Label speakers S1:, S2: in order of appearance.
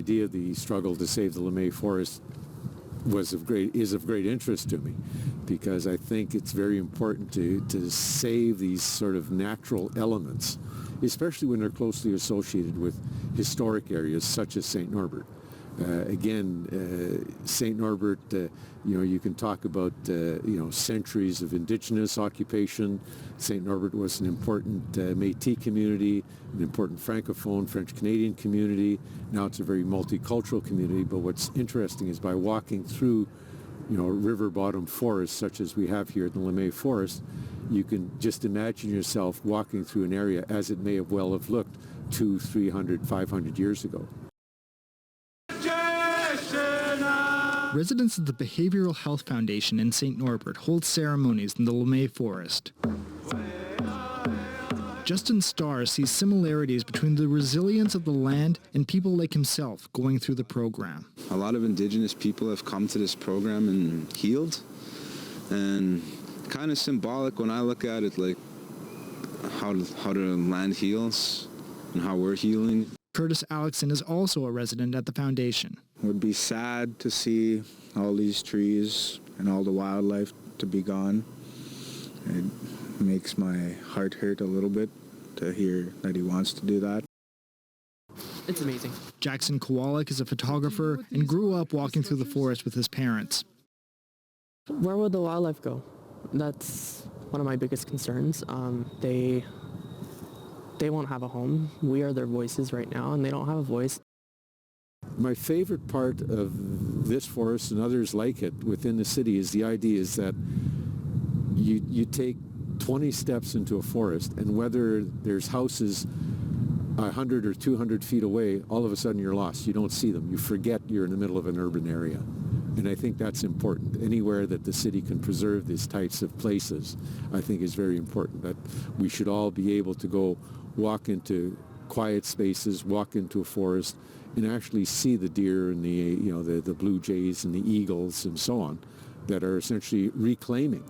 S1: idea of the struggle to save the Lemay Forest is of great interest to me, because I think it's very important to save these sort of natural elements, especially when they're closely associated with historic areas such as St. Norbert. St. Norbert, you can talk about, centuries of indigenous occupation. St. Norbert was an important Métis community, an important Francophone, French-Canadian community. Now it's a very multicultural community, but what's interesting is by walking through, river bottom forests such as we have here in the Lemay Forest, you can just imagine yourself walking through an area as it may have well have looked 200, 300, 500 years ago.
S2: Residents of the Behavioral Health Foundation in St. Norbert hold ceremonies in the Lemay Forest. Justin Starr sees similarities between the resilience of the land and people like himself going through the program.
S3: A lot of Indigenous people have come to this program and healed, and kind of symbolic when I look at it, like how the land heals and how we're healing.
S2: Curtis Alexson is also a resident at the foundation.
S4: It would be sad to see all these trees and all the wildlife to be gone. It makes my heart hurt a little bit to hear that he wants to do that.
S5: It's amazing.
S2: Jaxon Kowaluk is a photographer and grew up walking through the forest with his parents.
S5: Where would the wildlife go? That's one of my biggest concerns. They won't have a home. We are their voices right now, and they don't have a voice.
S1: My favorite part of this forest and others like it within the city is the idea is that you take 20 steps into a forest, and whether there's houses 100 or 200 feet away, all of a sudden you're lost. You don't see them. You forget you're in the middle of an urban area. And I think that's important. Anywhere that the city can preserve these types of places, I think is very important. That we should all be able to go walk into quiet spaces, walk into a forest, and actually see the deer and the blue jays and the eagles and so on that are essentially reclaiming